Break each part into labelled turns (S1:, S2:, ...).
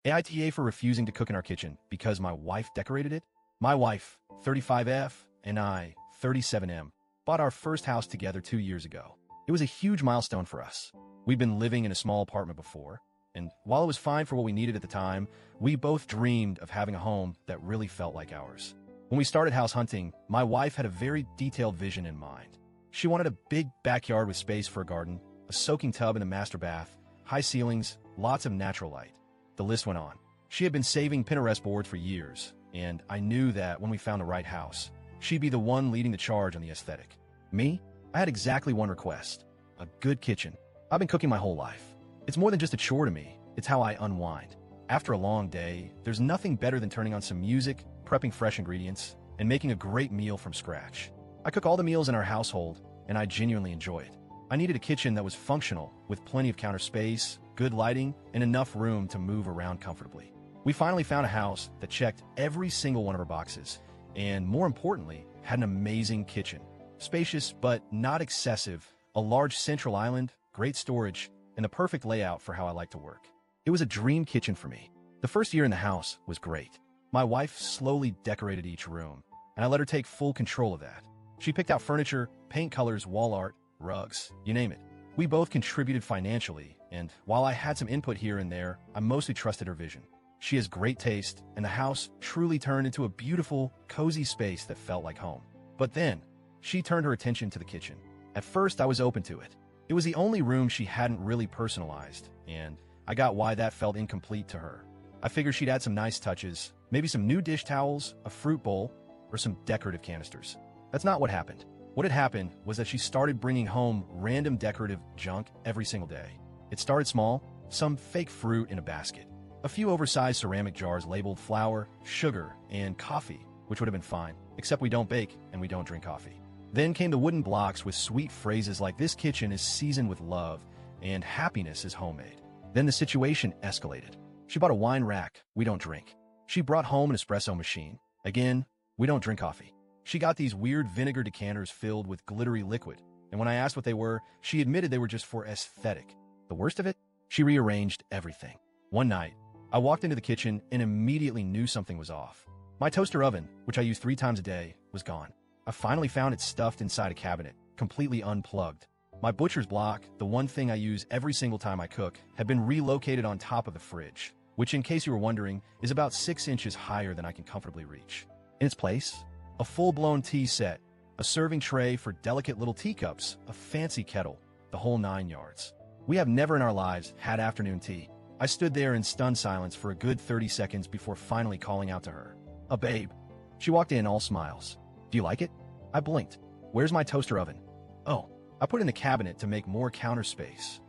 S1: AITA for refusing to cook in our kitchen because my wife decorated it? My wife, 35F, and I, 37M, bought our first house together 2 years ago. It was a huge milestone for us. We'd been living in a small apartment before, and while it was fine for what we needed at the time, we both dreamed of having a home that really felt like ours. When we started house hunting, my wife had a very detailed vision in mind. She wanted a big backyard with space for a garden, a soaking tub in the master bath, high ceilings, lots of natural light. The list went on. She had been saving Pinterest boards for years, and I knew that when we found the right house, she'd be the one leading the charge on the aesthetic. Me? I had exactly one request: a good kitchen. I've been cooking my whole life. It's more than just a chore to me, it's how I unwind. After a long day, there's nothing better than turning on some music, prepping fresh ingredients, and making a great meal from scratch. I cook all the meals in our household, and I genuinely enjoy it. I needed a kitchen that was functional, with plenty of counter space, good lighting, and enough room to move around comfortably. We finally found a house that checked every single one of our boxes, and more importantly, had an amazing kitchen. Spacious but not excessive, a large central island, great storage, and the perfect layout for how I like to work. It was a dream kitchen for me. The first year in the house was great. My wife slowly decorated each room, and I let her take full control of that. She picked out furniture, paint colors, wall art, rugs, you name it. We both contributed financially, and while I had some input here and there, I mostly trusted her vision. She has great taste, and the house truly turned into a beautiful, cozy space that felt like home. But then, she turned her attention to the kitchen. At first, I was open to it. It was the only room she hadn't really personalized, and I got why that felt incomplete to her. I figured she'd add some nice touches, maybe some new dish towels, a fruit bowl, or some decorative canisters. That's not what happened. What had happened was that she started bringing home random decorative junk every single day. It started small, some fake fruit in a basket, a few oversized ceramic jars labeled flour, sugar, and coffee, which would have been fine, except we don't bake and we don't drink coffee. Then came the wooden blocks with sweet phrases like "this kitchen is seasoned with love" and "happiness is homemade." Then the situation escalated. She bought a wine rack, we don't drink. She brought home an espresso machine. Again, we don't drink coffee. She got these weird vinegar decanters filled with glittery liquid, and when I asked what they were, she admitted they were just for aesthetic. The worst of it? She rearranged everything. One night, I walked into the kitchen and immediately knew something was off. My toaster oven, which I use 3 times a day, was gone. I finally found it stuffed inside a cabinet, completely unplugged. My butcher's block, the one thing I use every single time I cook, had been relocated on top of the fridge, which, in case you were wondering, is about 6 inches higher than I can comfortably reach. In its place, a full-blown tea set, a serving tray for delicate little teacups, a fancy kettle, the whole 9 yards. We have never in our lives had afternoon tea. I stood there in stunned silence for a good 30 seconds before finally calling out to her. "A babe." She walked in all smiles. "Do you like it?" I blinked. "Where's my toaster oven?" "Oh, I put it in the cabinet to make more counter space."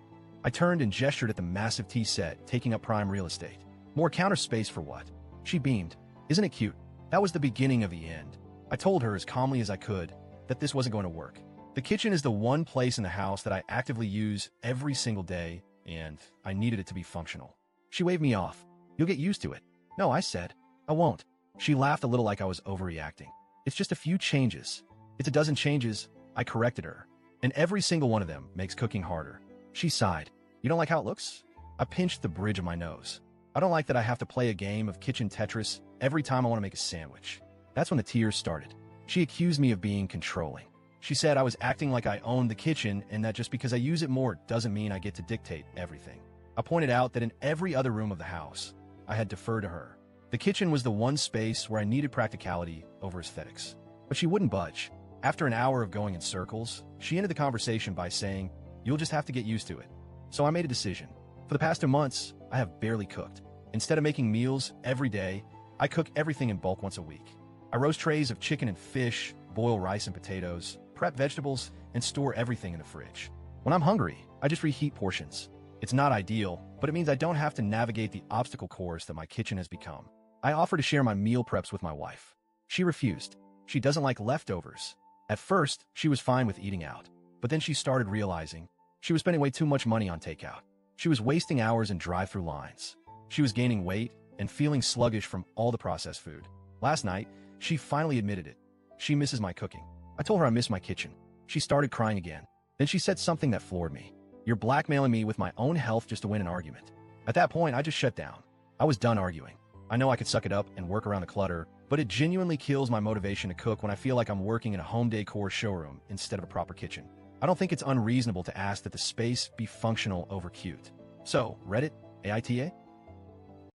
S1: I turned and gestured at the massive tea set, taking up prime real estate. "More counter space for what?" She beamed. "Isn't it cute?" That was the beginning of the end. I told her as calmly as I could that this wasn't going to work. The kitchen is the one place in the house that I actively use every single day, and I needed it to be functional. She waved me off. "You'll get used to it." "No," I said. "I won't." She laughed a little like I was overreacting. "It's just a few changes." "It's a dozen changes," I corrected her. "And every single one of them makes cooking harder." She sighed. "You don't like how it looks?" I pinched the bridge of my nose. "I don't like that I have to play a game of kitchen Tetris every time I want to make a sandwich." That's when the tears started. She accused me of being controlling. She said I was acting like I owned the kitchen and that just because I use it more doesn't mean I get to dictate everything. I pointed out that in every other room of the house, I had deferred to her. The kitchen was the one space where I needed practicality over aesthetics. But she wouldn't budge. After an hour of going in circles, she ended the conversation by saying, "You'll just have to get used to it." So I made a decision. For the past 2 months, I have barely cooked. Instead of making meals every day, I cook everything in bulk once a week. I roast trays of chicken and fish, boil rice and potatoes, prep vegetables, and store everything in the fridge. When I'm hungry, I just reheat portions. It's not ideal, but it means I don't have to navigate the obstacle course that my kitchen has become. I offer to share my meal preps with my wife. She refused. She doesn't like leftovers. At first, she was fine with eating out, but then she started realizing she was spending way too much money on takeout. She was wasting hours in drive-through lines. She was gaining weight and feeling sluggish from all the processed food. Last night, she finally admitted it. She misses my cooking. I told her I miss my kitchen. She started crying again. Then she said something that floored me. "You're blackmailing me with my own health just to win an argument." At that point, I just shut down. I was done arguing. I know I could suck it up and work around the clutter, but it genuinely kills my motivation to cook when I feel like I'm working in a home decor showroom instead of a proper kitchen. I don't think it's unreasonable to ask that the space be functional over cute. So, Reddit, AITA?